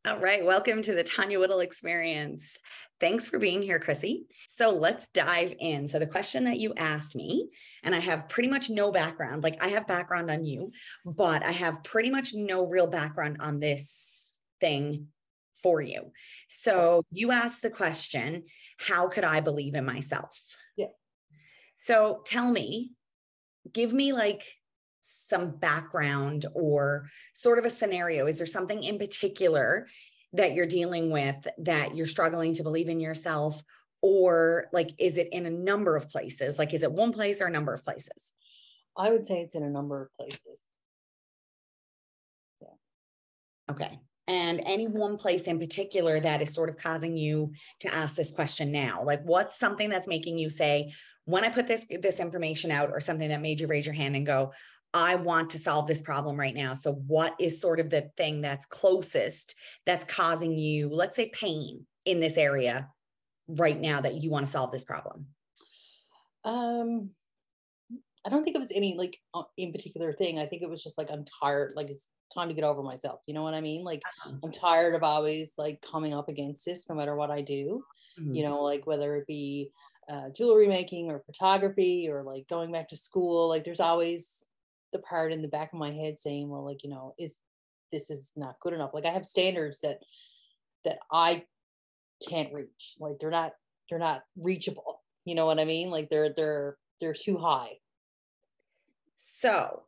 All right. Welcome to the Tonya Whittle experience. Thanks for being here, Chrissy. So let's dive in. So the question that you asked me, and I have pretty much no background, like I have background on you, but I have pretty much no real background on this thing for you. So you asked the question, how could I believe in myself? Yeah. So tell me, give me like some background or sort of a scenario. Is there something in particular that you're dealing with that you're struggling to believe in yourself? Or like, is it in a number of places? Like, is it one place or a number of places? I would say it's in a number of places. Yeah. Okay. And any one place in particular that is sort of causing you to ask this question now? Like, what's something that's making you say, when I put this information out, or something that made you raise your hand and go, I want to solve this problem right now. So what is sort of the thing that's closest that's causing you, let's say, pain in this area right now that you want to solve this problem? I don't think it was any like in particular thing. I think it was just like I'm tired. Like it's time to get over myself. You know what I mean? Like I'm tired of always like coming up against this, no matter what I do. Mm-hmm. Like whether it be jewelry making or photography or like going back to school. Like there's always the part in the back of my head saying, well, like this is not good enough. Like I have standards that I can't reach. Like they're not reachable. You know what I mean? Like they're too high. So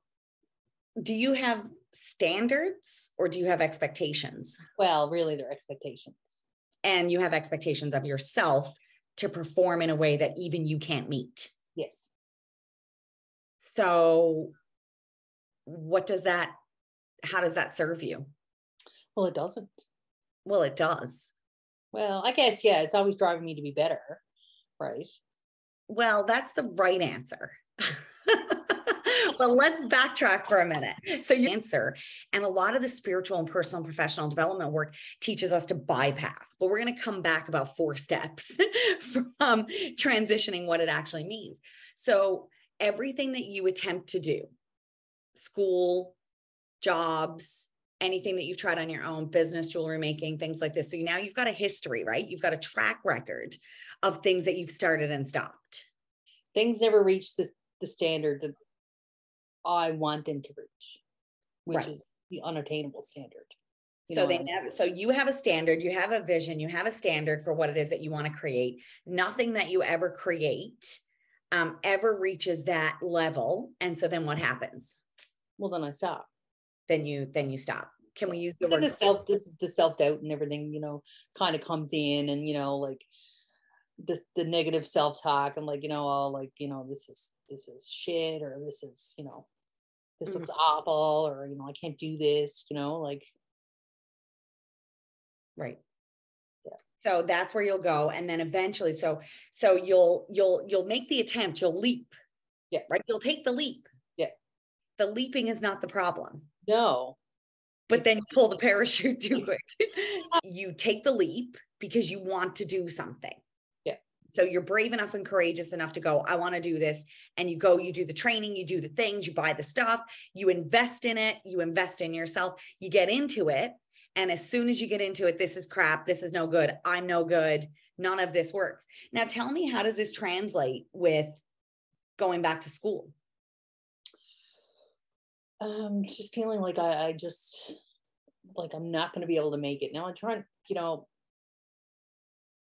do you have standards or do you have expectations? Well, really they're expectations. And you have expectations of yourself to perform in a way that even you can't meet. Yes. So how does that serve you? Well, it doesn't. Well, it does. Well, I guess, yeah, it's always driving me to be better. Right. Well, that's the right answer. Well, let's backtrack for a minute. So you answer, and a lot of the spiritual and personal and professional development work teaches us to bypass, but we're going to come back about 4 steps from transitioning what it actually means. So everything that you attempt to do, school, jobs, anything that you've tried on your own, business, jewelry making, things like this. So now you've got a history, right? You've got a track record of things that you've started and stopped. Things never reach the standard that I want them to reach, which is the unattainable standard. So you have a standard, you have a vision, you have a standard for what it is that you want to create. Nothing that you ever create ever reaches that level. And so then what happens? Well, then I stop. Then you stop. Can we use the word the self-doubt and everything, kind of comes in, and like the negative self-talk and like, this is shit, or this is, this looks awful, or I can't do this, like. Right. Yeah. So that's where you'll go. And then eventually, so you'll make the attempt, you'll leap. Yeah. Right. You'll take the leap. Yeah. The leaping is not the problem. No. But then you pull the parachute too quick. You take the leap because you want to do something. Yeah. So you're brave enough and courageous enough to go, I want to do this. And you go, you do the training, you do the things, you buy the stuff, you invest in it, you invest in yourself, you get into it. And as soon as you get into it, this is crap, this is no good, I'm no good, none of this works. Now tell me, how does this translate with going back to school? Just feeling like I just like I'm not going to be able to make it. Now I'm trying,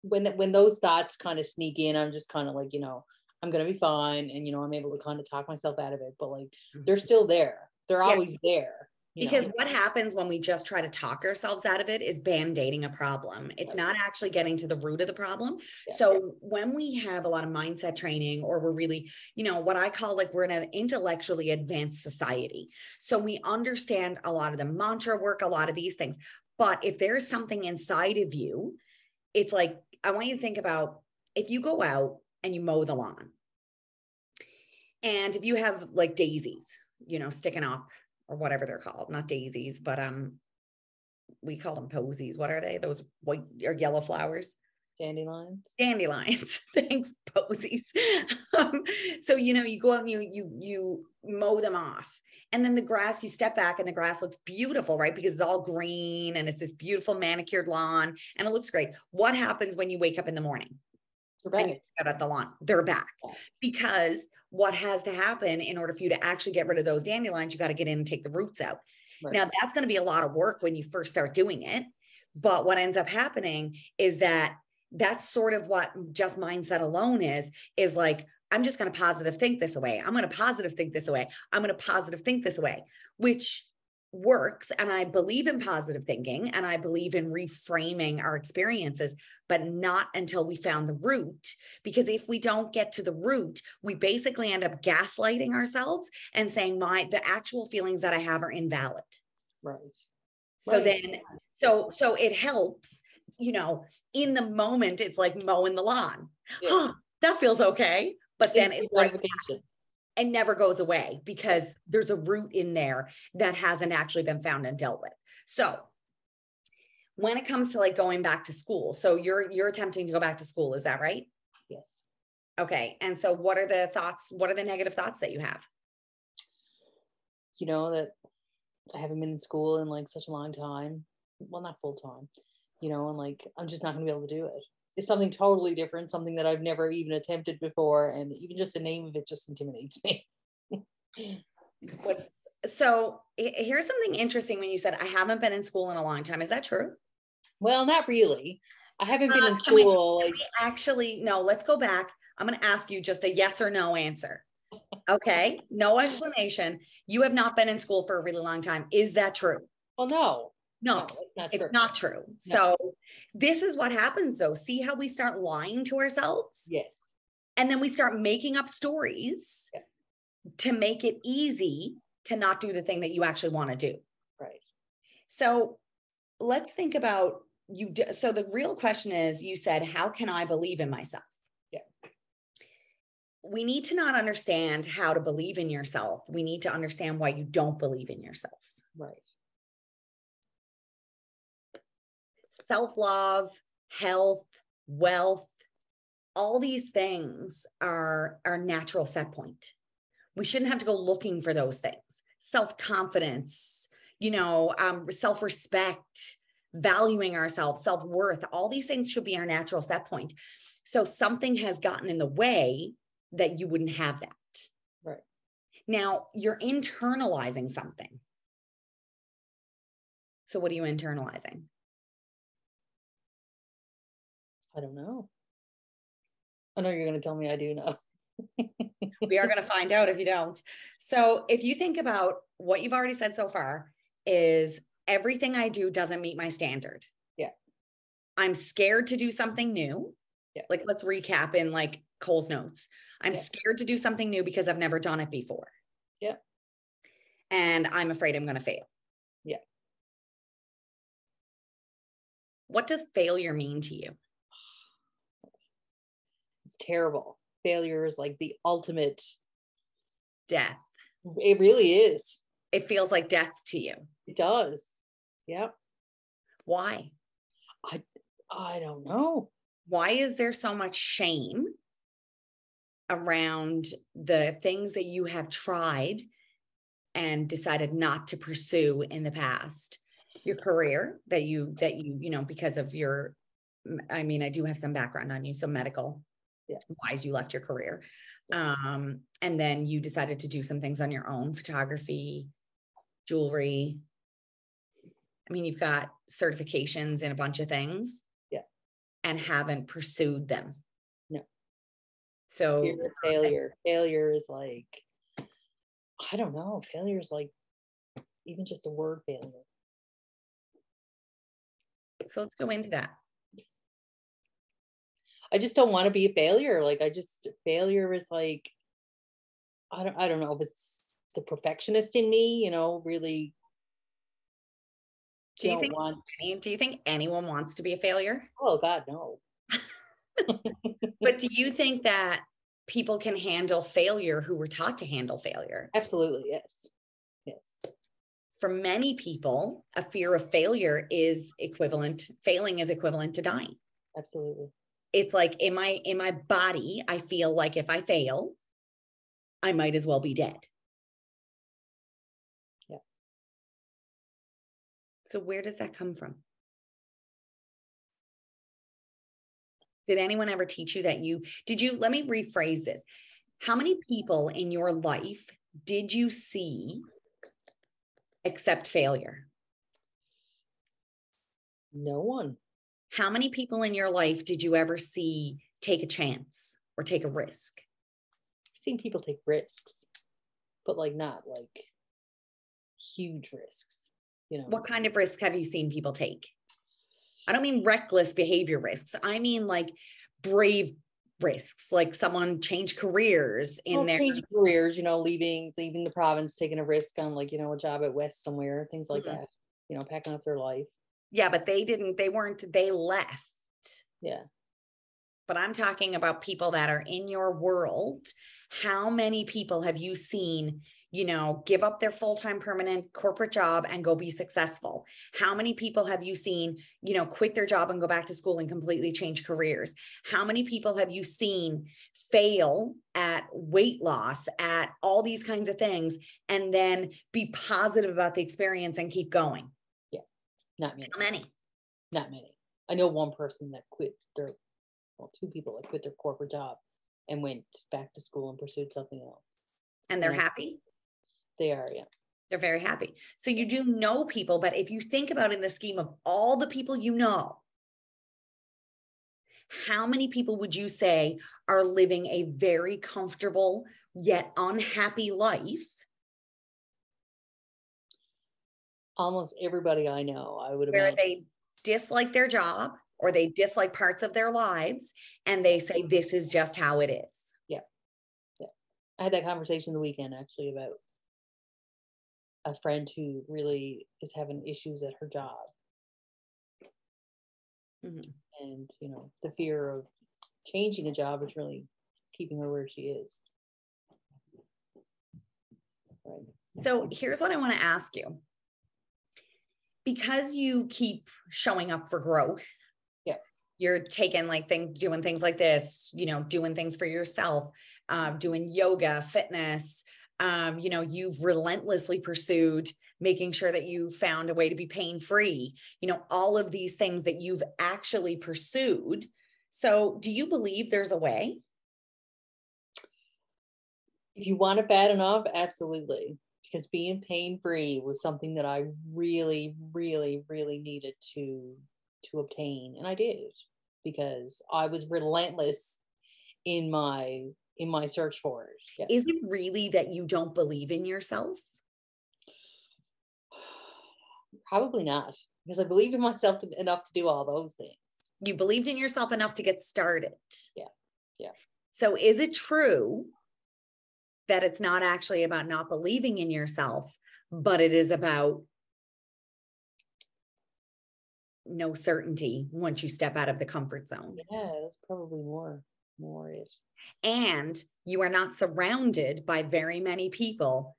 when those thoughts kind of sneak in, I'm just kind of like, I'm going to be fine, and I'm able to kind of talk myself out of it. But like they're still there. They're always there. Because what happens when we just try to talk ourselves out of it is band-aiding a problem. It's not actually getting to the root of the problem. Yeah. So when we have a lot of mindset training, or we're really, what I call, like, we're in an intellectually advanced society. So we understand a lot of the mantra work, a lot of these things. But if there's something inside of you, it's like, I want you to think about if you go out and you mow the lawn, and if you have like daisies, sticking up, or whatever they're called, not daisies, but we call them posies. What are they? Those white or yellow flowers? Dandelions. Dandelions. Thanks, posies. So, you go out and you mow them off. And then the grass, you step back and the grass looks beautiful, right? Because it's all green and it's this beautiful manicured lawn and it looks great. What happens when you wake up in the morning? And you out at the lawn? They're back. Because what has to happen in order for you to actually get rid of those dandelions, you got to get in and take the roots out. Right. Now, that's going to be a lot of work when you first start doing it. But what ends up happening is that's sort of what just mindset alone is like, I'm just going to positive think this away. I'm going to positive think this away. I'm going to positive think this away, which works. And I believe in positive thinking and I believe in reframing our experiences, but not until we found the root. Because if we don't get to the root, we basically end up gaslighting ourselves and saying the actual feelings that I have are invalid. Right. So then, so it helps, in the moment, it's like mowing the lawn. Yeah. Oh, that feels okay. But then it's like, it never goes away because there's a root in there that hasn't actually been found and dealt with. So when it comes to like going back to school, so you're attempting to go back to school, is that right? Yes. Okay. And so what are the thoughts? What are the negative thoughts that you have? That I haven't been in school in like such a long time. Well, not full time, and like, I'm just not going to be able to do it. It's something totally different, something that I've never even attempted before. And even just the name of it just intimidates me. So here's something interesting when you said, I haven't been in school in a long time. Is that true? Well, not really. I haven't been in school. No, let's go back. I'm going to ask you just a yes or no answer. Okay. No explanation. You have not been in school for a really long time. Is that true? Well, no. No, it's not true. No. So this is what happens though. See how we start lying to ourselves? Yes. And then we start making up stories to make it easy to not do the thing that you actually want to do. Right. So let's think about you. So the real question is, you said, how can I believe in myself? Yeah. We need to not understand how to believe in yourself. We need to understand why you don't believe in yourself. Right. Self-love, health, wealth, all these things are our natural set point. We shouldn't have to go looking for those things. Self-confidence, self-respect, valuing ourselves, self-worth, all these things should be our natural set point. So something has gotten in the way that you wouldn't have that. Right. Now you're internalizing something. So what are you internalizing? I don't know. I know you're going to tell me I do know. We are going to find out if you don't. So if you think about what you've already said so far is everything I do doesn't meet my standard. Yeah. I'm scared to do something new. Yeah. Like, let's recap in like Cole's notes. I'm scared to do something new because I've never done it before. Yeah. And I'm afraid I'm going to fail. Yeah. What does failure mean to you? It's terrible. Failure is like the ultimate death. It really is. It feels like death to you. It does. Yeah. Why? I don't know. Why is there so much shame around the things that you have tried and decided not to pursue in the past? Your career that you because of your, I do have some background on you, so medical wise, you left your career. And then you decided to do some things on your own, photography, jewelry. You've got certifications in a bunch of things. Yeah. And haven't pursued them. No. So failure is like, I don't know. Failure is like even just a word, failure. So let's go into that. I just don't want to be a failure. Failure is like, I don't know if it's the perfectionist in me, really. Do you think anyone wants to be a failure? Oh God, no. But do you think that people can handle failure who were taught to handle failure? Absolutely. Yes. Yes. For many people, a fear of failure is equivalent to dying. Absolutely. It's like in my body, I feel like if I fail, I might as well be dead. Yeah. So where does that come from? Did anyone ever teach you that let me rephrase this. How many people in your life did you see accept failure? No one. How many people in your life did you ever see take a chance or take a risk? I've seen people take risks, but like not like huge risks, you know. What kind of risks have you seen people take? I don't mean reckless behavior risks. I mean like brave risks, like someone changed careers in their changing careers, you know, leaving the province, taking a risk on like, you know, a job at West somewhere, things like that, you know, packing up their life. Yeah, but they left. Yeah. But I'm talking about people that are in your world. How many people have you seen, you know, give up their full-time permanent corporate job and go be successful? How many people have you seen, you know, quit their job and go back to school and completely change careers? How many people have you seen fail at weight loss, at all these kinds of things, and then be positive about the experience and keep going? Yeah, not many. How many? Not many. I know one person that two people that quit their corporate job and went back to school and pursued something else. And they're happy? They are, yeah. They're very happy. So you do know people, but if you think about in the scheme of all the people you know, how many people would you say are living a very comfortable yet unhappy life? Almost everybody I know, I would where imagine. They dislike their job or they dislike parts of their lives and they say, this is just how it is. Yeah. Yeah. I had that conversation the weekend actually about a friend who really is having issues at her job. Mm-hmm. And, you know, the fear of changing a job is really keeping her where she is. Right. So here's what I want to ask you. Because you keep showing up for growth, yeah, you're taking like doing things like this, you know, doing things for yourself, doing yoga, fitness, you know, you've relentlessly pursued making sure that you found a way to be pain-free, you know, all of these things that you've actually pursued. So do you believe there's a way? If you want it bad enough, absolutely. Because being pain-free was something that I really, really, really needed to obtain. And I did, because I was relentless in my search for it. Yeah. Is it really that you don't believe in yourself? Probably not, because I believed in myself enough to do all those things. You believed in yourself enough to get started. Yeah. Yeah. So is it true that it's not actually about not believing in yourself, but it is about no certainty once you step out of the comfort zone? Yeah, that's probably more it. And you are not surrounded by very many people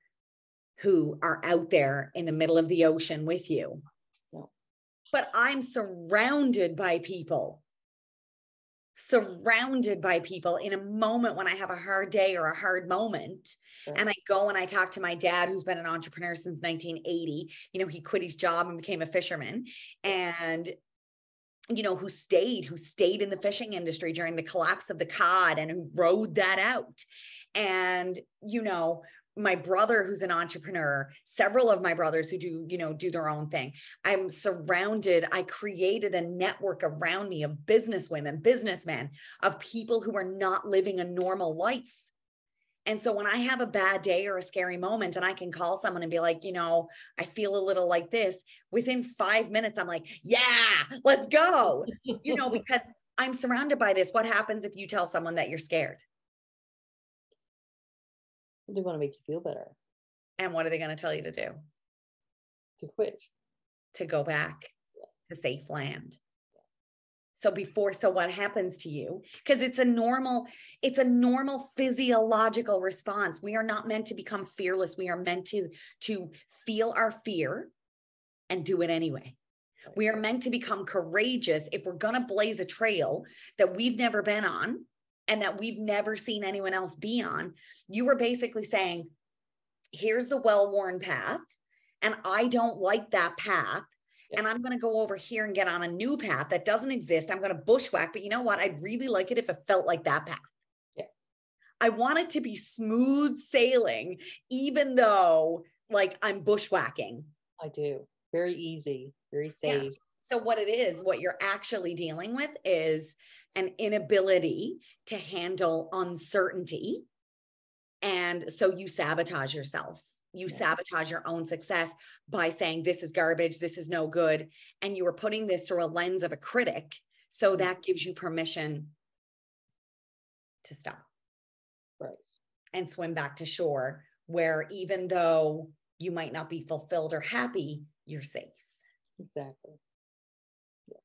who are out there in the middle of the ocean with you. No. But I'm surrounded by people in a moment when I have a hard day or a hard moment. Sure. And I go and I talk to my dad, who's been an entrepreneur since 1980. You know, he quit his job and became a fisherman, and, you know, who stayed in the fishing industry during the collapse of the cod and who rode that out. And, you know, my brother, who's an entrepreneur, several of my brothers who do their own thing. I'm surrounded. I created a network around me of businesswomen, businessmen, of people who are not living a normal life. And so when I have a bad day or a scary moment and I can call someone and be like, you know, I feel a little like this, within 5 minutes, I'm like, yeah, let's go, you know, because I'm surrounded by this. What happens if you tell someone that you're scared? They want to make you feel better. And what are they going to tell you to do? To quit. To go back to safe land. So what happens to you? Because it's a normal physiological response. We are not meant to become fearless. We are meant to feel our fear and do it anyway. We are meant to become courageous if we're going to blaze a trail that we've never been on and that we've never seen anyone else be on. You were basically saying, here's the well-worn path, and I don't like that path. Yeah. And I'm going to go over here and get on a new path that doesn't exist. I'm going to bushwhack, but you know what? I'd really like it if it felt like that path. Yeah. I want it to be smooth sailing, even though like I'm bushwhacking. I do. Very easy, very safe. Yeah. So what it is, what you're actually dealing with is an inability to handle uncertainty. And so you sabotage yourself. You sabotage your own success by saying, this is garbage, this is no good. And you are putting this through a lens of a critic. So that gives you permission to stop. Right. And swim back to shore, where even though you might not be fulfilled or happy, you're safe. Exactly. Yeah.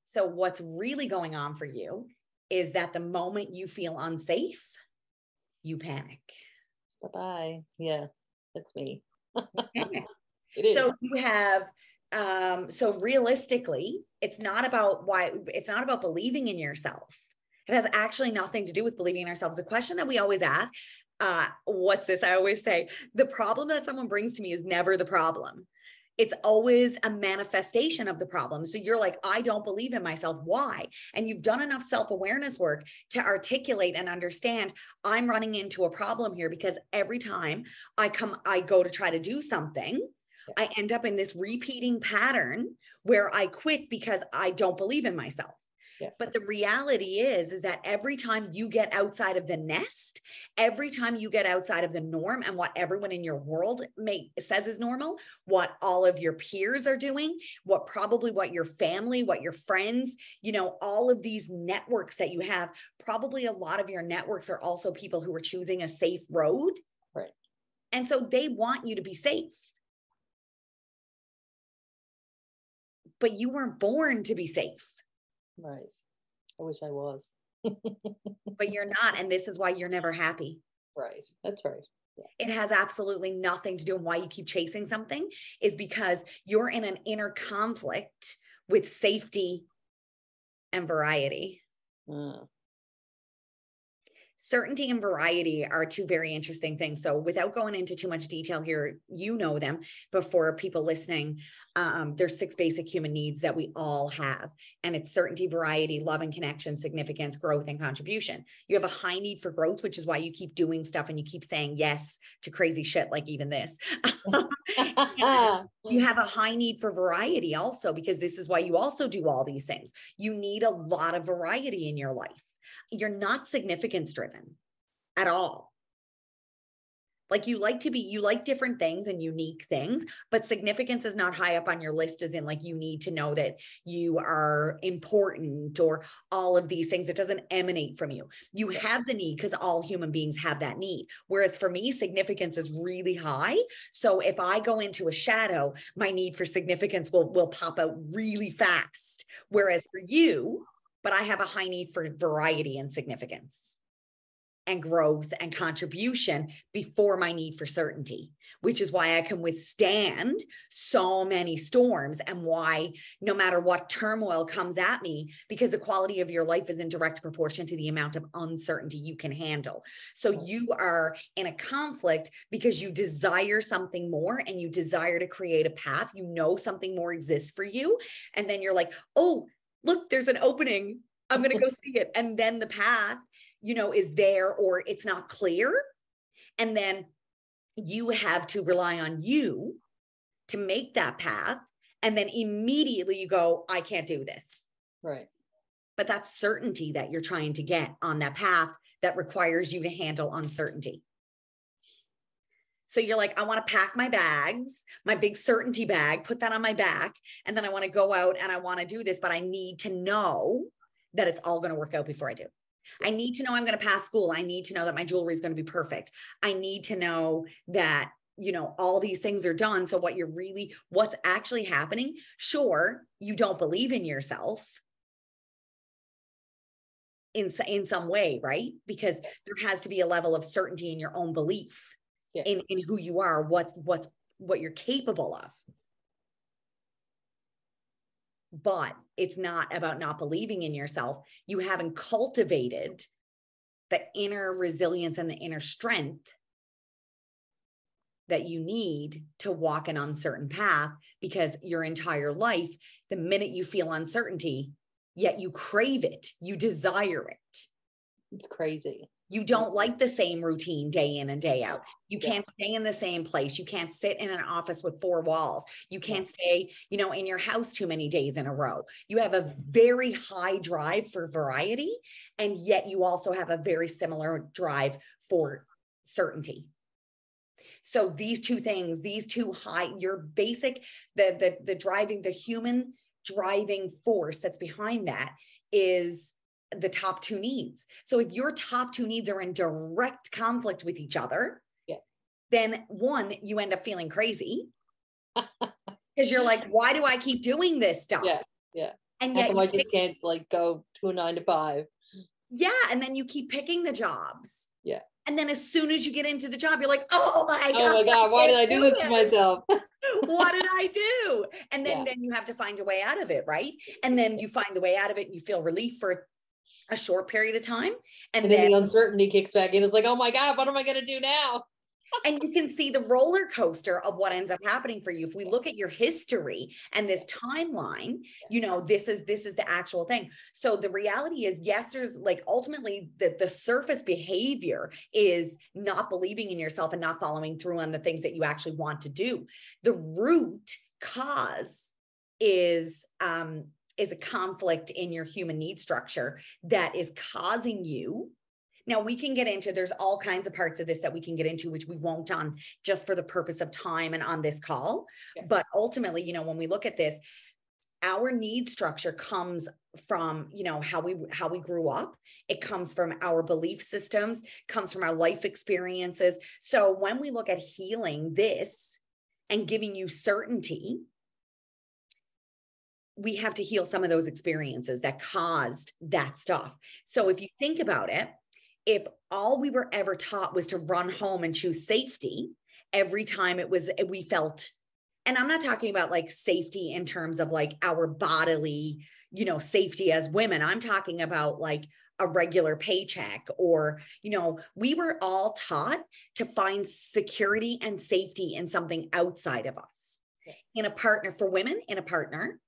So what's really going on for you is that the moment you feel unsafe, you panic. Bye-bye. Yeah, that's me. It is. So you have, so realistically, it's not about believing in yourself. It has actually nothing to do with believing in ourselves. The question that we always ask, what's this? I always say, the problem that someone brings to me is never the problem. It's always a manifestation of the problem. So you're like, I don't believe in myself. Why? And you've done enough self-awareness work to articulate and understand, I'm running into a problem here because every time I go to try to do something, I end up in this repeating pattern where I quit because I don't believe in myself. Yeah. But the reality is that every time you get outside of the nest, every time you get outside of the norm and what everyone in your world says is normal, what all of your peers are doing, what your family, what your friends, all of these networks that you have, probably a lot of your networks are also people who are choosing a safe road. Right. And so they want you to be safe. But you weren't born to be safe. Right. I wish I was. But you're not. And this is why you're never happy. Right. That's right. Yeah. It has absolutely nothing to do with why you keep chasing something, is because you're in an inner conflict with safety and variety. Certainty and variety are two very interesting things. So without going into too much detail here, them, but for people listening, there's 6 basic human needs that we all have. And it's certainty, variety, love and connection, significance, growth, and contribution. You have a high need for growth, which is why you keep doing stuff and you keep saying yes to crazy shit like even this. You have a high need for variety also, because this is why you also do all these things. You need a lot of variety in your life. You're not significance driven at all. Like you like different things and unique things, but significance is not high up on your list, as in like you need to know that you are important or all of these things. It doesn't emanate from you. You have the need because all human beings have that need. Whereas for me, significance is really high. So if I go into a shadow, my need for significance will pop out really fast. Whereas for you, but I have a high need for variety and significance and growth and contribution before my need for certainty, which is why I can withstand so many storms and why no matter what turmoil comes at me, because the quality of your life is in direct proportion to the amount of uncertainty you can handle. So you are in a conflict because you desire something more and you desire to create a path. Something more exists for you. And then you're like, oh, look, there's an opening. I'm going to go see it. And then the path, is there or it's not clear. And then you have to rely on you to make that path. And then immediately you go, I can't do this. Right. But that's certainty that you're trying to get on that path that requires you to handle uncertainty. So you're like, I want to pack my bags, my big certainty bag, put that on my back. And then I want to go out and I want to do this, but I need to know that it's all going to work out before I do. I need to know I'm going to pass school. I need to know that my jewelry is going to be perfect. I need to know that, all these things are done. So what's actually happening? Sure, you don't believe in yourself in some way, right? Because there has to be a level of certainty in your own belief. Yeah. In who you are, what you're capable of. but it's not about not believing in yourself. You haven't cultivated the inner resilience and the inner strength that you need to walk an uncertain path, because your entire life, the minute you feel uncertainty, yet you crave it, you desire it. It's crazy. You don't like the same routine day in and day out. You Yeah. can't stay in the same place. You can't sit in an office with four walls. You can't stay, you know, in your house too many days in a row. You have a very high drive for variety, and yet you also have a very similar drive for certainty. So these two things, these two high, your basic, the driving, the human driving force that's behind that is the top two needs. So if your top two needs are in direct conflict with each other, then one, you end up feeling crazy because you're like, why do I keep doing this stuff? Yeah. And how yet come I just can't like go to a 9 to 5? Yeah. And then you keep picking the jobs. Yeah. And then as soon as you get into the job, you're like, oh my God, why did I do this to myself? What did I do? And then you have to find a way out of it, right? And then you find the way out of it and you feel relief for a short period of time. And then the uncertainty kicks back in. It's like, oh my God, what am I going to do now? And you can see the roller coaster of what ends up happening for you. If we look at your history and this timeline, you know, this is the actual thing. So the reality is, yes, there's like ultimately the surface behavior is not believing in yourself and not following through on the things that you actually want to do. The root cause is a conflict in your human need structure that is causing you. Now we can get into, there's all kinds of parts of this that we can get into, which we won't on just for the purpose of time and on this call. But ultimately, you know, when we look at this, our need structure comes from, you know, how we grew up. It comes from our belief systems, comes from our life experiences. So when we look at healing this and giving you certainty, we have to heal some of those experiences that caused that stuff. So if you think about it, if all we were ever taught was to run home and choose safety every time we felt, and I'm not talking about like safety in terms of like our bodily, you know, safety as women. I'm talking about like a regular paycheck, or, you know, we were all taught to find security and safety in something outside of us, in a partner for women, in a partner,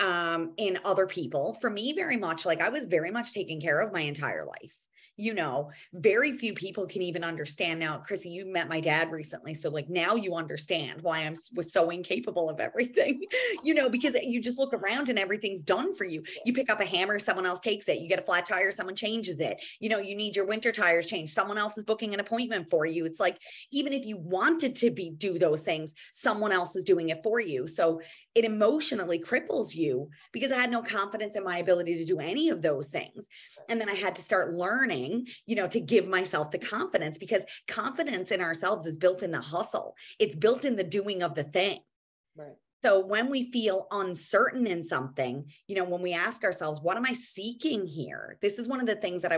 in other people. For me, very much like I was very much taken care of my entire life. You know, very few people can even understand now. Chrissy, you met my dad recently. So like now you understand why I was so incapable of everything, you know, because you just look around and everything's done for you. You pick up a hammer, someone else takes it. You get a flat tire, someone changes it. You know, you need your winter tires changed, someone else is booking an appointment for you. It's like, even if you wanted to do those things, someone else is doing it for you. So it emotionally cripples you, because I had no confidence in my ability to do any of those things. And then I had to start learning, you know, to give myself the confidence, because confidence in ourselves is built in the hustle. It's built in the doing of the thing. Right. So when we feel uncertain in something, you know, when we ask ourselves, what am I seeking here? This is one of the things that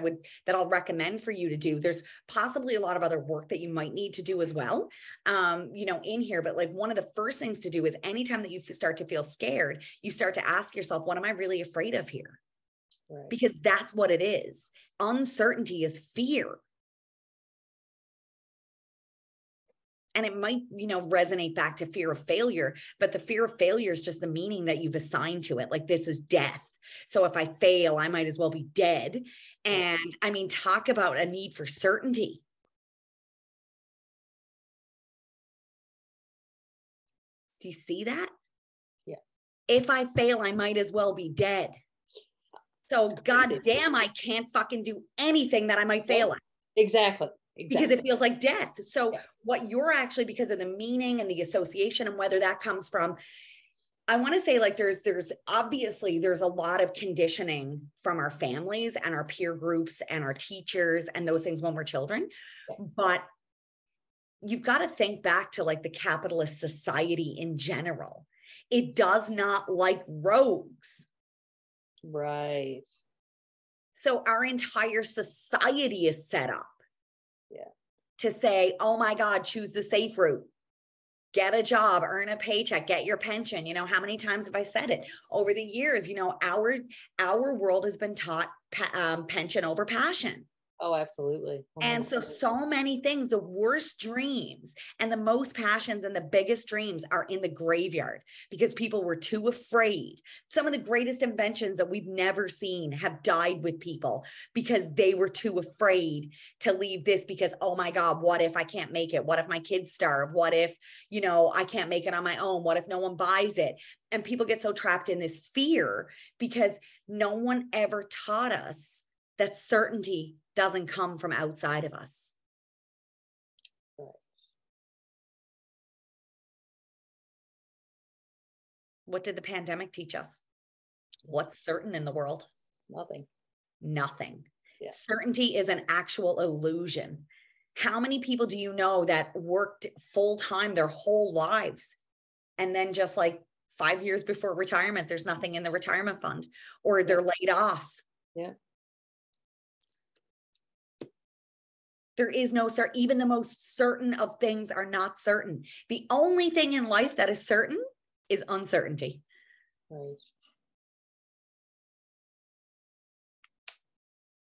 I'll recommend for you to do. There's possibly a lot of other work that you might need to do as well, you know, in here. But like one of the first things to do is anytime that you start to feel scared, you start to ask yourself, what am I really afraid of here? Right. Because that's what it is. Uncertainty is fear. And it might, you know, resonate back to fear of failure, but the fear of failure is just the meaning that you've assigned to it. Like, this is death. So if I fail, I might as well be dead. And I mean, talk about a need for certainty. Do you see that? Yeah. If I fail, I might as well be dead. So goddamn, I can't fucking do anything that I might fail at. Exactly. Because it feels like death. So what you're actually, because of the meaning and the association and whether that comes from, I want to say like there's obviously there's a lot of conditioning from our families and our peer groups and our teachers and those things when we're children. But you've got to think back to like the capitalist society in general. It does not like rogues. Right. So our entire society is set up to say, oh my God, choose the safe route. get a job, earn a paycheck, get your pension. You know, how many times have I said it over the years? You know, our world has been taught pension over passion. Oh, absolutely. 100%. And so many things, the worst dreams and the most passions and the biggest dreams are in the graveyard because people were too afraid. Some of the greatest inventions that we've never seen have died with people because they were too afraid to leave this because, oh my God, what if I can't make it? What if my kids starve? What if, you know, I can't make it on my own? What if no one buys it? And people get so trapped in this fear because no one ever taught us that certainty doesn't come from outside of us. Right. What did the pandemic teach us? What's certain in the world? Nothing. Nothing. Yeah. Certainty is an actual illusion. How many people do you know that worked full time their whole lives and then just like 5 years before retirement, there's nothing in the retirement fund or they're laid off? Yeah. There is no certain, even the most certain of things are not certain. The only thing in life that is certain is uncertainty. Right.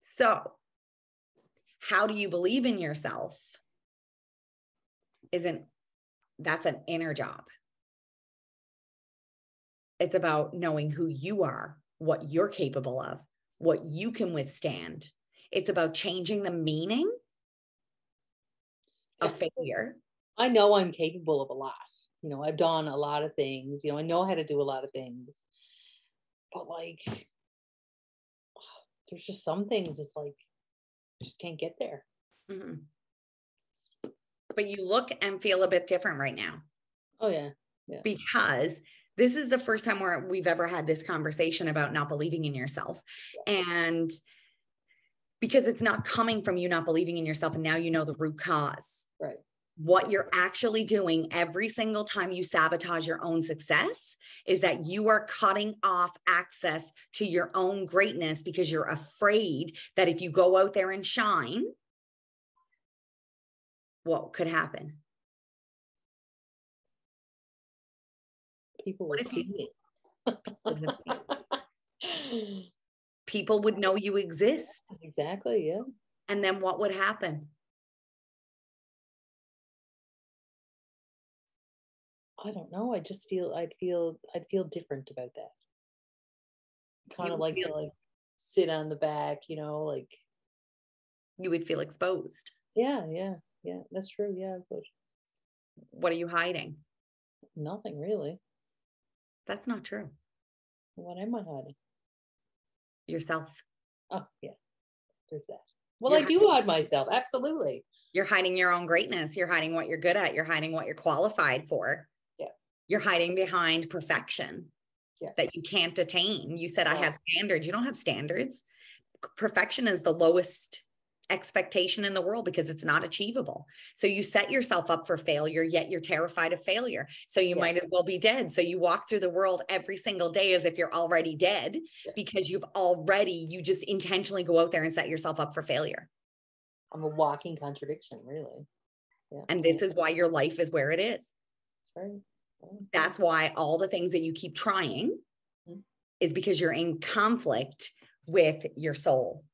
So, how do you believe in yourself? That's an inner job. It's about knowing who you are, what you're capable of, what you can withstand. It's about changing the meaning of failure. I know I'm capable of a lot. You know, I've done a lot of things. You know, I know how to do a lot of things. But like, there's just some things it's like, I just can't get there. Mm-hmm. But you look and feel a bit different right now. Oh, yeah. Yeah. Because this is the first time where we've ever had this conversation about not believing in yourself. Yeah. And because it's not coming from you not believing in yourself. And now you know the root cause. Right. What you're actually doing every single time you sabotage your own success is that you are cutting off access to your own greatness because you're afraid that if you go out there and shine, what could happen? People would see it. People would know you exist. Exactly. Yeah. And then what would happen? I don't know. I just feel I'd feel different about that. Kind of like to like sit on the back, you know, like you would feel exposed. Yeah, that's true. Yeah, but what are you hiding? Nothing really. That's not true. What am I hiding? Yourself. Oh, yeah. There's that. Well, I do hide myself. Absolutely. You're hiding your own greatness. You're hiding what you're good at. You're hiding what you're qualified for. Yeah. You're hiding behind perfection. Yeah. That you can't attain. You said, I have standards. You don't have standards. Perfection is the lowest expectation in the world because it's not achievable. So you set yourself up for failure, yet you're terrified of failure. So you might as well be dead. So you walk through the world every single day as if you're already dead because you just intentionally go out there and set yourself up for failure. I'm a walking contradiction, really. Yeah. And this is why your life is where it is. That's right. That's why all the things that you keep trying is because you're in conflict with your soul.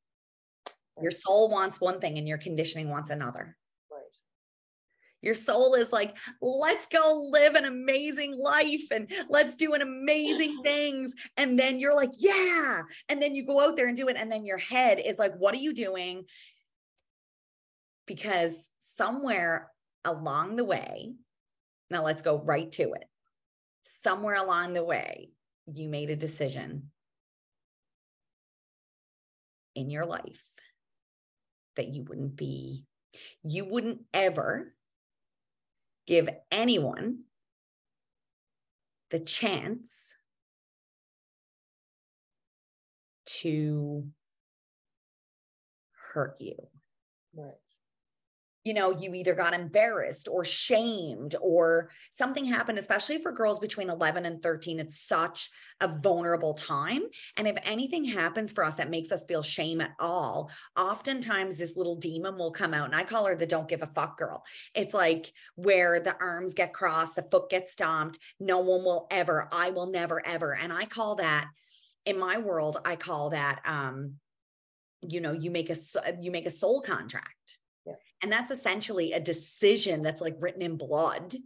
Your soul wants one thing and your conditioning wants another. Right. Your soul is like, let's go live an amazing life and let's do an amazing things. And then you're like, yeah. And then you go out there and do it. And then your head is like, what are you doing? Because somewhere along the way, now let's go right to it. Somewhere along the way, you made a decision in your life that you wouldn't ever give anyone the chance to hurt you. Right. you either got embarrassed or shamed or something happened, especially for girls between 11 and 13. It's such a vulnerable time. And if anything happens for us that makes us feel shame at all, oftentimes this little demon will come out, and I call her the don't give a fuck girl. It's like where the arms get crossed, the foot gets stomped. No one will ever, I will never, ever. And I call that, in my world, I call that, you make a soul contract. And that's essentially a decision that's like written in blood,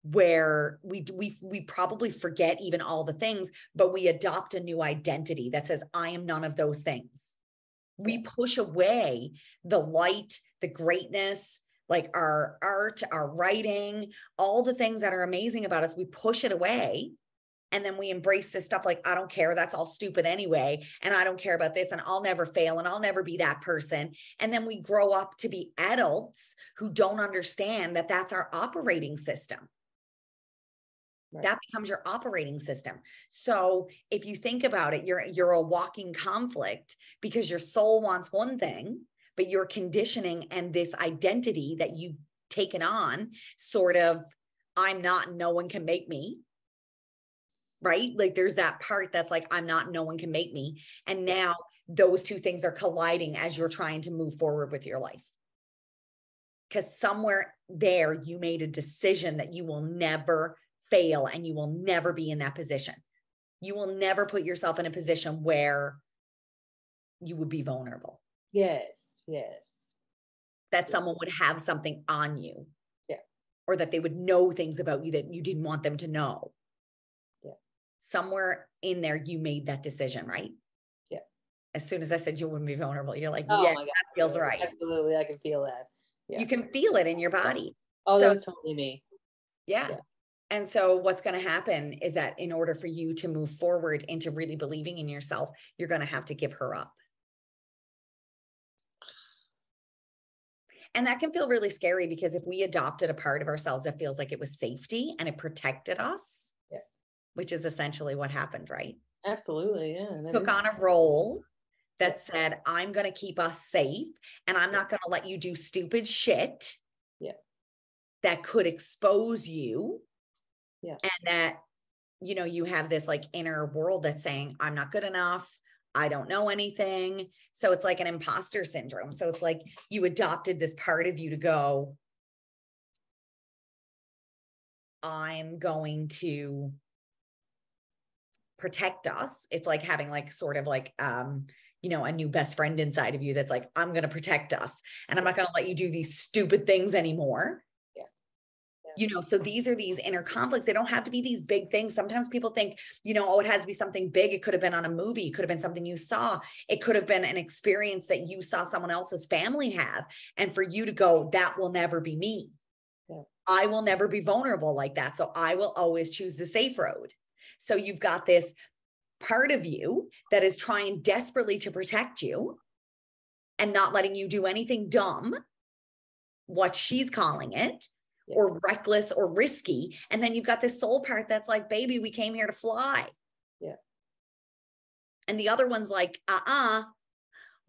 where we probably forget even all the things, but we adopt a new identity that says, I am none of those things. We push away the light, the greatness, like our art, our writing, all the things that are amazing about us. We push it away. And then we embrace this stuff like, I don't care. That's all stupid anyway. And I don't care about this. And I'll never fail. And I'll never be that person. And then we grow up to be adults who don't understand that that's our operating system. Right. That becomes your operating system. So if you think about it, you're a walking conflict, because your soul wants one thing, but your conditioning and this identity that you've taken on, sort of, I'm not, no one can make me. Right? Like there's that part that's like, I'm not, no one can make me. And now those two things are colliding as you're trying to move forward with your life. Because somewhere there, you made a decision that you will never fail and you will never be in that position. You will never put yourself in a position where you would be vulnerable. Yes. That someone would have something on you. Yeah. Or that they would know things about you that you didn't want them to know. Somewhere in there, you made that decision, right? Yeah. As soon as I said you wouldn't be vulnerable, you're like, oh yeah, my God, that feels right. Absolutely. I can feel that. Yeah. You can feel it in your body. Oh, that was totally me. Yeah. And so what's going to happen is that in order for you to move forward into really believing in yourself, you're going to have to give her up. And that can feel really scary, because if we adopted a part of ourselves that feels like it was safety and it protected us, which is essentially what happened, right? Absolutely. Yeah. Took on a role that said, I'm going to keep us safe, and I'm not going to let you do stupid shit that could expose you. Yeah. And that, you have this like inner world that's saying, I'm not good enough. I don't know anything. So it's like an imposter syndrome. So it's like you adopted this part of you to go, I'm going to protect us. It's like having like sort of like, a new best friend inside of you that's like, I'm going to protect us, and I'm not going to let you do these stupid things anymore. So these are these inner conflicts. They don't have to be these big things. Sometimes people think, it has to be something big. It could have been on a movie. It could have been something you saw. It could have been an experience that you saw someone else's family have. And for you to go, that will never be me. Yeah. I will never be vulnerable like that. So I will always choose the safe road. So you've got this part of you that is trying desperately to protect you and not letting you do anything dumb, what she's calling it, or reckless or risky. And then you've got this soul part that's like, baby, we came here to fly. Yeah. And the other one's like,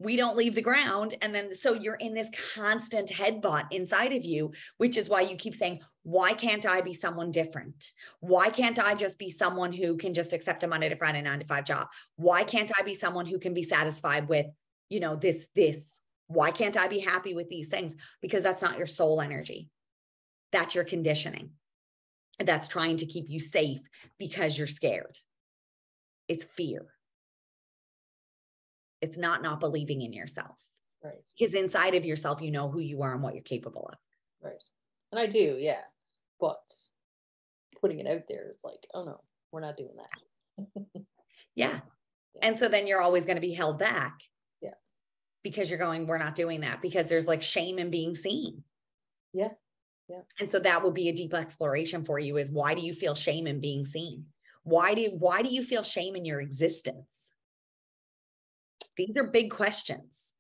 we don't leave the ground. And then, so you're in this constant headbutt inside of you, which is why you keep saying, why can't I be someone different? Why can't I just be someone who can just accept a Monday to Friday 9-to-5 job? Why can't I be someone who can be satisfied with, this? Why can't I be happy with these things? Because that's not your soul energy. That's your conditioning. That's trying to keep you safe because you're scared. It's fear. It's not believing in yourself. Right. Because inside of yourself, you know who you are and what you're capable of. Right. And I do, yeah. But putting it out there, it's like, oh no, we're not doing that. Yeah. And so then you're always going to be held back. Yeah. Because you're going, we're not doing that, because there's like shame in being seen. Yeah. Yeah. And so that will be a deep exploration for you, is why do you feel shame in being seen? Why do you feel shame in your existence? These are big questions.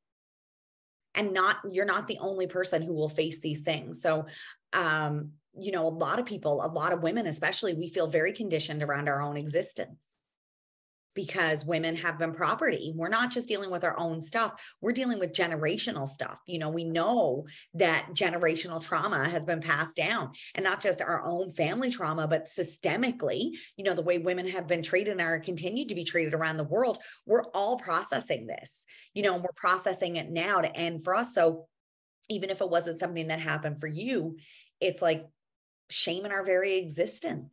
And you're not the only person who will face these things. So, a lot of people, a lot of women, especially, we feel very conditioned around our own existence because women have been property. We're not just dealing with our own stuff. We're dealing with generational stuff. You know, we know that generational trauma has been passed down, and not just our own family trauma, but systemically, you know, the way women have been treated and are continued to be treated around the world. We're all processing this, you know, and we're processing it now to end for us. So even if it wasn't something that happened for you, it's like shame in our very existence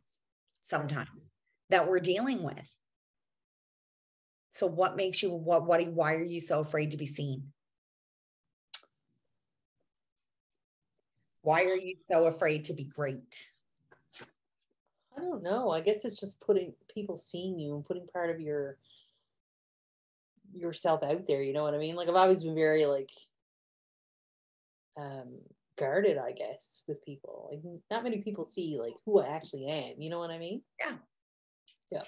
sometimes that we're dealing with. So what makes you, why are you so afraid to be seen? Why are you so afraid to be great? I don't know. I guess it's just putting people seeing you and putting part of yourself out there. You know what I mean? Like I've always been very like, guarded, I guess, with people. Like not many people see like who I actually am. You know what I mean? Yeah. Yeah.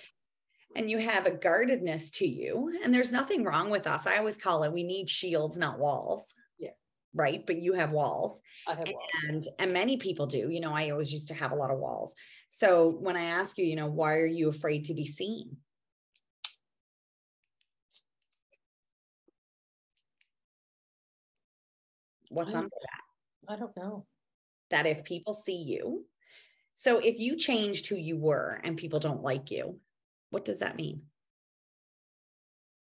And you have a guardedness to you, and there's nothing wrong with us. I always call it, we need shields, not walls. Yeah. Right. But you have walls. I have walls. And many people do. You know, I always used to have a lot of walls. So when I ask you, you know, why are you afraid to be seen? What's under that? I don't know. That if people see you, so if you changed who you were and people don't like you, what does that mean?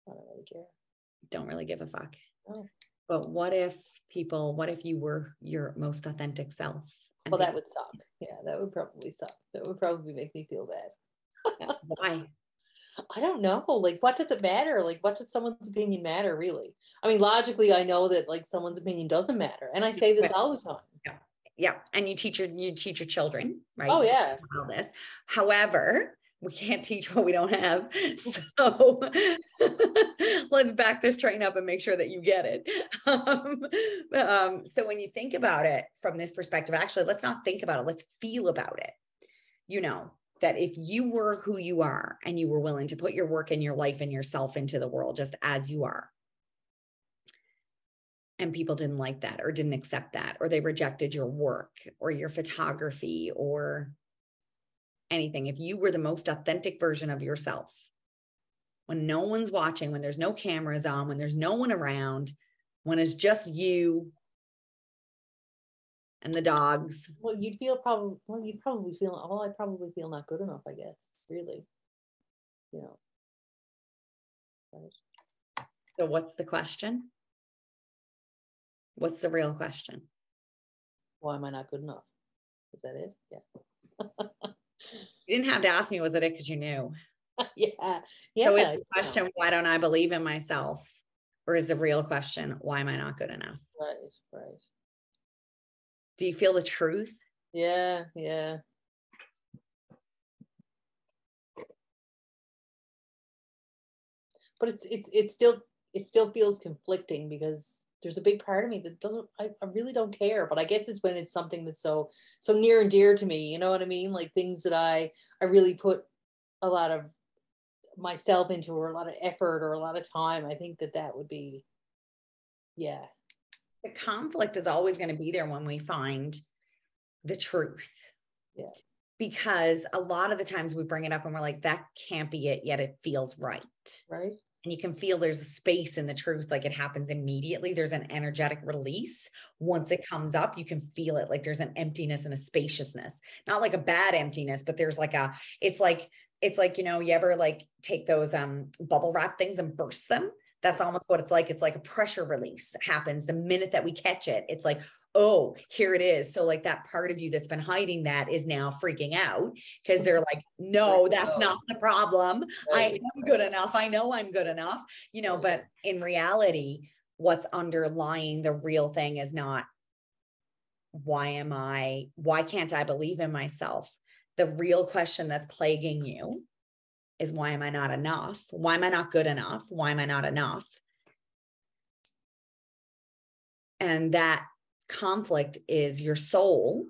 I don't really care. Don't really give a fuck. Oh. But what if you were your most authentic self? Well, that would suck. Yeah, that would probably suck. That would probably make me feel bad. Why? I don't know. Like, what does it matter? Like, what does someone's opinion matter, really? I mean, logically, I know that like someone's opinion doesn't matter, and I say this all the time. Yeah, yeah. And you teach your children, right? Oh yeah. All this. However, we can't teach what we don't have. So let's back this train up and make sure that you get it. So when you think about it from this perspective, actually, let's not think about it. Let's feel about it. You know, that if you were who you are and you were willing to put your work and your life and yourself into the world just as you are, and people didn't like that or didn't accept that, or they rejected your work or your photography or anything, if you were the most authentic version of yourself, when no one's watching, when there's no cameras on, when there's no one around, when it's just you and the dogs. Well, I'd probably feel not good enough, I guess, really. You know. Right. So what's the question? What's the real question? Why am I not good enough? Is that it? Yeah. You didn't have to ask me, was it because you knew? Yeah. So is the question, why don't I believe in myself? Or is the real question, why am I not good enough? Right. Do you feel the truth? Yeah. But it still feels conflicting because there's a big part of me that I really don't care, but I guess it's when it's something that's so near and dear to me, you know what I mean? Like things that I really put a lot of myself into, or a lot of effort or a lot of time. I think that would be, yeah. The conflict is always going to be there when we find the truth. Yeah. Because a lot of the times we bring it up and we're like, that can't be it, yet it feels right. Right. And you can feel there's a space in the truth, like it happens immediately. There's an energetic release. Once it comes up, you can feel it. Like there's an emptiness and a spaciousness, not like a bad emptiness, but there's like it's like, you know, you ever like take those bubble wrap things and burst them? That's almost what it's like. It's like a pressure release happens the minute that we catch it. It's like, oh, here it is. So like that part of you that's been hiding that is now freaking out because they're like, no, that's not the problem. I am good enough. I know I'm good enough, you know, but in reality, what's underlying the real thing is not, why can't I believe in myself? The real question that's plaguing you is, why am I not enough? Why am I not good enough? Why am I not enough? And that conflict is your soul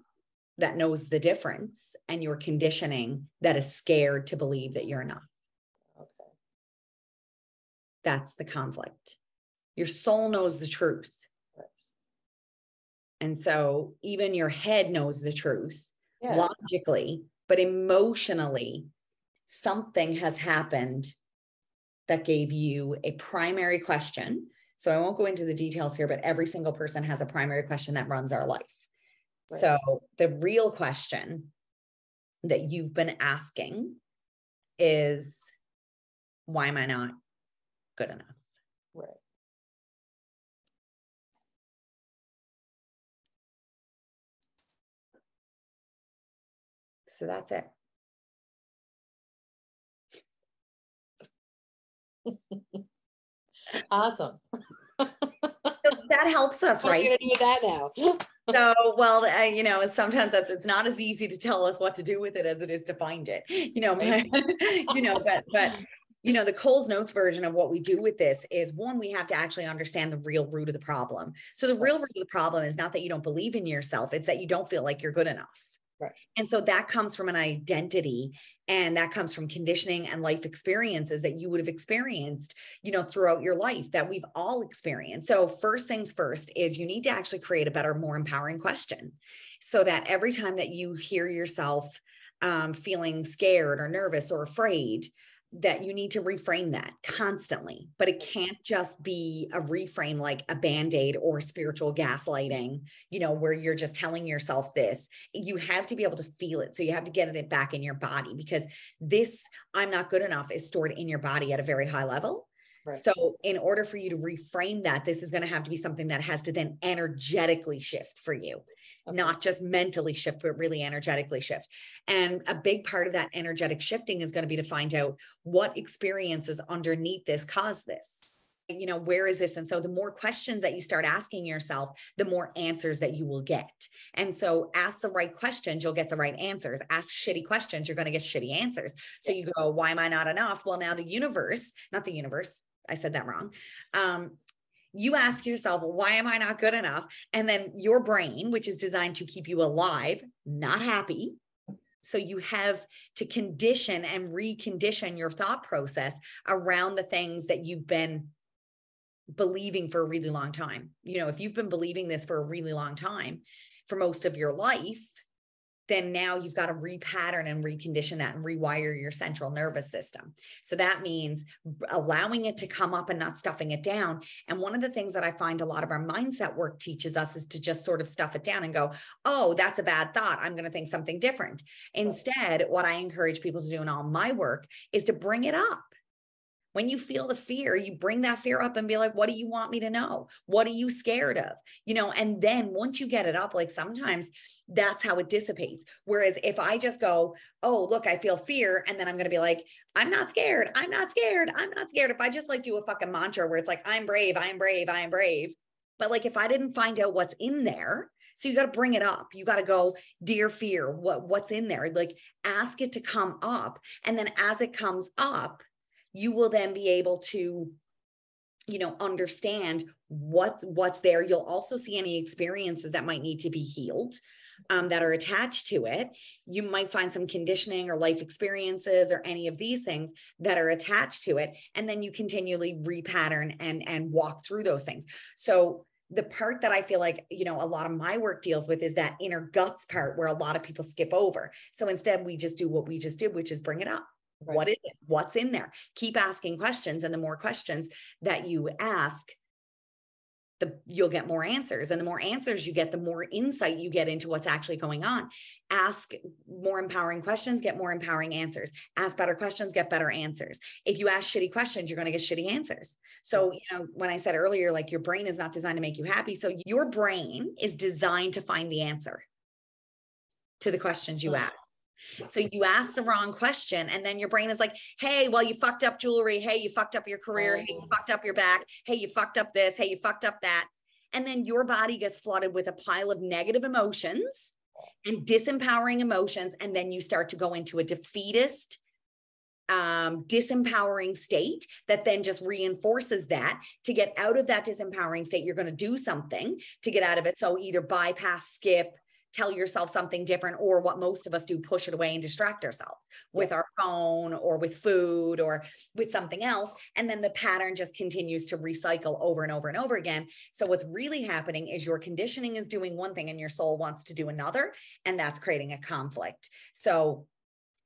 that knows the difference, and your conditioning that is scared to believe that you're enough. Okay. That's the conflict. Your soul knows the truth. Right. And so even your head knows the truth logically, but emotionally, something has happened that gave you a primary question. So I won't go into the details here, but every single person has a primary question that runs our life. Right. So the real question that you've been asking is, why am I not good enough? Right. So that's it. Awesome. So that helps us, right? What are you gonna do with that now? So, well, you know, sometimes it's not as easy to tell us what to do with it as it is to find it, you know, right. but you know, the Coles Notes version of what we do with this is, one, we have to actually understand the real root of the problem. So the real root of the problem is not that you don't believe in yourself. It's that you don't feel like you're good enough. Right. And so that comes from an identity, and that comes from conditioning and life experiences that you would have experienced, you know, throughout your life, that we've all experienced. So first things first is you need to actually create a better, more empowering question, so that every time that you hear yourself feeling scared or nervous or afraid, that you need to reframe that constantly. But it can't just be a reframe like a Band-Aid or spiritual gaslighting, you know, where you're just telling yourself this. You have to be able to feel it. So you have to get it back in your body, because this "I'm not good enough" is stored in your body at a very high level. Right. So in order for you to reframe that, this is going to have to be something that has to then energetically shift for you. Okay. Not just mentally shift, but really energetically shift. And a big part of that energetic shifting is going to be to find out what experiences underneath this cause this. You know, where is this? And so the more questions that you start asking yourself, the more answers that you will get. And so ask the right questions, you'll get the right answers. Ask shitty questions, you're going to get shitty answers. So you go, why am I not enough? Well, now not the universe, I said that wrong. You ask yourself, why am I not good enough? And then your brain, which is designed to keep you alive, not happy. So you have to condition and recondition your thought process around the things that you've been believing for a really long time. You know, if you've been believing this for a really long time, for most of your life, then now you've got to repattern and recondition that and rewire your central nervous system. So that means allowing it to come up and not stuffing it down. And one of the things that I find a lot of our mindset work teaches us is to just sort of stuff it down and go, oh, that's a bad thought, I'm going to think something different. Instead, what I encourage people to do in all my work is to bring it up. When you feel the fear, you bring that fear up and be like, what do you want me to know? What are you scared of? You know, and then once you get it up, like sometimes that's how it dissipates. Whereas if I just go, oh, look, I feel fear. And then I'm going to be like, I'm not scared. I'm not scared. I'm not scared. If I just like do a fucking mantra where it's like, I'm brave, I'm brave, I'm brave. But like, if I didn't find out what's in there, so you got to bring it up. You got to go, dear fear, what's in there? Like ask it to come up. And then as it comes up, you will then be able to, you know, understand what's there. You'll also see any experiences that might need to be healed, that are attached to it. You might find some conditioning or life experiences or any of these things that are attached to it. And then you continually repattern and walk through those things. So the part that I feel like, you know, a lot of my work deals with is that inner guts part where a lot of people skip over. So instead we just do what we just did, which is bring it up. Right. What is it? What's in there? Keep asking questions. And the more questions that you ask, you'll get more answers. And the more answers you get, the more insight you get into what's actually going on. Ask more empowering questions, get more empowering answers. Ask better questions, get better answers. If you ask shitty questions, you're going to get shitty answers. So, you know, when I said earlier, like your brain is not designed to make you happy. So your brain is designed to find the answer to the questions you ask. So you ask the wrong question and then your brain is like, hey, well, you fucked up jewelry. Hey, you fucked up your career. Hey, you fucked up your back. Hey, you fucked up this. Hey, you fucked up that. And then your body gets flooded with a pile of negative emotions and disempowering emotions. And then you start to go into a defeatist, disempowering state that then just reinforces that. To get out of that disempowering state, you're going to do something to get out of it. So either bypass, skip, tell yourself something different, or what most of us do, push it away and distract ourselves with our phone or with food or with something else. And then the pattern just continues to recycle over and over and over again. So what's really happening is your conditioning is doing one thing and your soul wants to do another, and that's creating a conflict. So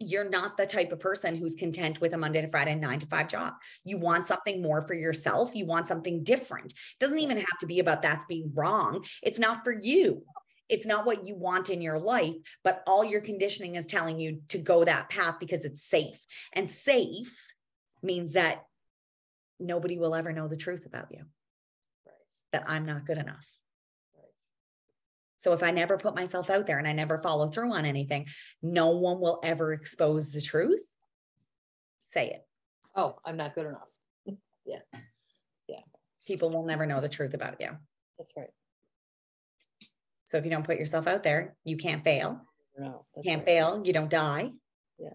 you're not the type of person who's content with a Monday to Friday 9 to 5 job. You want something more for yourself. You want something different. It doesn't even have to be about that's being wrong. It's not for you. It's not what you want in your life, but all your conditioning is telling you to go that path because it's safe. And safe means that nobody will ever know the truth about you, Right. that I'm not good enough. Right. So if I never put myself out there and I never follow through on anything, no one will ever expose the truth. Say it. Oh, I'm not good enough. Yeah. Yeah. People will never know the truth about you. That's right. So if you don't put yourself out there, you can't fail. No, you can't fail. You don't die. Yeah.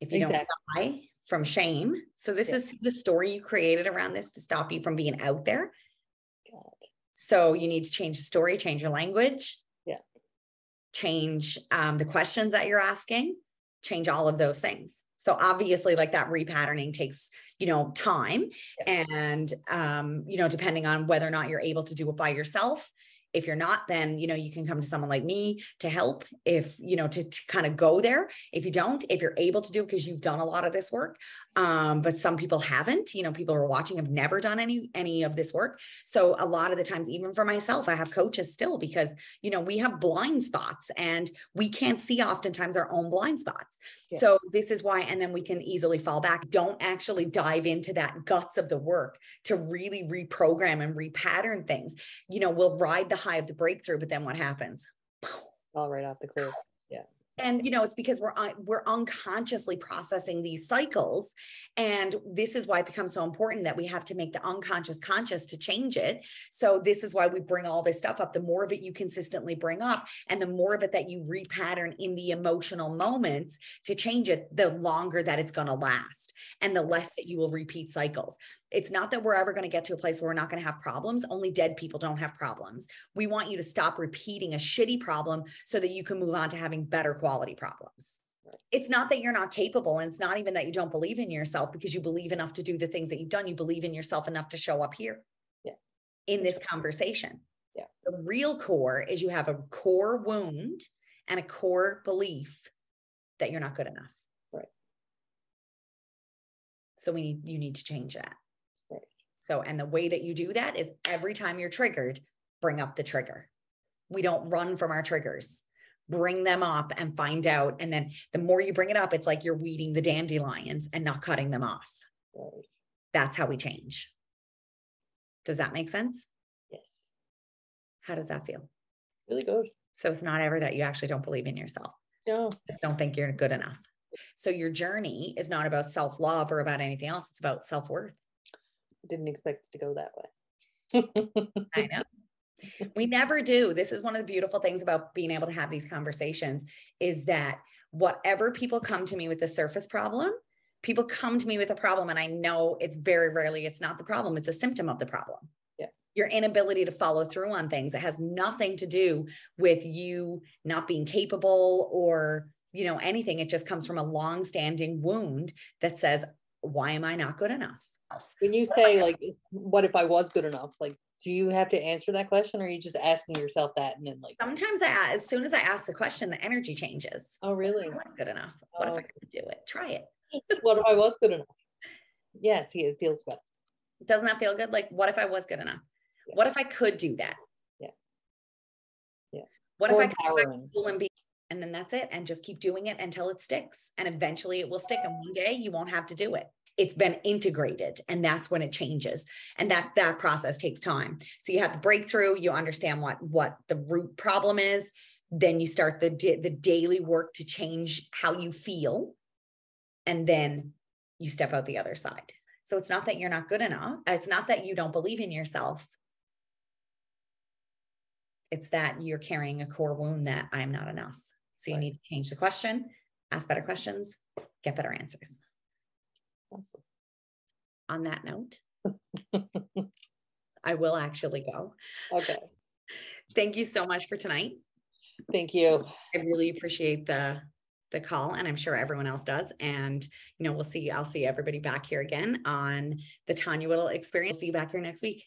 If you don't die from shame. So this is the story you created around this to stop you from being out there. God. So you need to change the story, change your language. Yeah. Change the questions that you're asking, change all of those things. So obviously like that repatterning takes, time. Yeah. And, depending on whether or not you're able to do it by yourself. If you're not, then, you can come to someone like me to help if, to kind of go there. If you don't, if you're able to do it, because you've done a lot of this work. But some people haven't, people who are watching have never done any of this work. So a lot of the times, even for myself, I have coaches still because, we have blind spots and we can't see oftentimes our own blind spots. Yeah. So this is why, and then we can easily fall back. Don't actually dive into that guts of the work to really reprogram and repattern things. We'll ride the high of the breakthrough, but then what happens? All right off the cliff. Yeah. And, it's because we're unconsciously processing these cycles. And this is why it becomes so important that we have to make the unconscious conscious to change it. So this is why we bring all this stuff up. The more of it you consistently bring up and the more of it that you repattern in the emotional moments to change it, the longer that it's going to last and the less that you will repeat cycles. It's not that we're ever going to get to a place where we're not going to have problems. Only dead people don't have problems. We want you to stop repeating a shitty problem so that you can move on to having better quality problems. It's not that you're not capable. And it's not even that you don't believe in yourself because you believe enough to do the things that you've done. You believe in yourself enough to show up here in this conversation. Yeah. The real core is you have a core wound and a core belief that you're not good enough. Right. So you need to change that. So, and the way that you do that is every time you're triggered, bring up the trigger. We don't run from our triggers, bring them up and find out. And then the more you bring it up, it's like you're weeding the dandelions and not cutting them off. Right. That's how we change. Does that make sense? Yes. How does that feel? Really good. So it's not ever that you actually don't believe in yourself. No. Just don't think you're good enough. So your journey is not about self-love or about anything else. It's about self-worth. Didn't expect it to go that way. I know. We never do. This is one of the beautiful things about being able to have these conversations is that whatever people come to me with the surface problem, people come to me with a problem. And I know it's very rarely, it's not the problem. It's a symptom of the problem. Yeah. Your inability to follow through on things. It has nothing to do with you not being capable or, anything. It just comes from a long-standing wound that says, why am I not good enough? When you say like, what if I was good enough? Like, do you have to answer that question or are you just asking yourself that? And then like, sometimes as soon as I ask the question, the energy changes. Oh, really? What if I was good enough? What if I could do it? Try it. What if I was good enough? Yeah. See, it feels better. Doesn't that feel good? Like, what if I was good enough? Yeah. What if I could do that? Yeah. Yeah. What if I could go back to school and be, and then that's it. And just keep doing it until it sticks. And eventually it will stick. And one day you won't have to do it. It's been integrated and that's when it changes. And that process takes time. So you have the breakthrough, you understand what the root problem is. Then you start the daily work to change how you feel. And then you step out the other side. So it's not that you're not good enough. It's not that you don't believe in yourself. It's that you're carrying a core wound that I'm not enough. So you need to change the question, ask better questions, get better answers. Awesome. On that note, I will actually go. Okay. Thank you so much for tonight. Thank you. I really appreciate the call and I'm sure everyone else does. And, I'll see everybody back here again on the Tonya Whittle Experience. See you back here next week.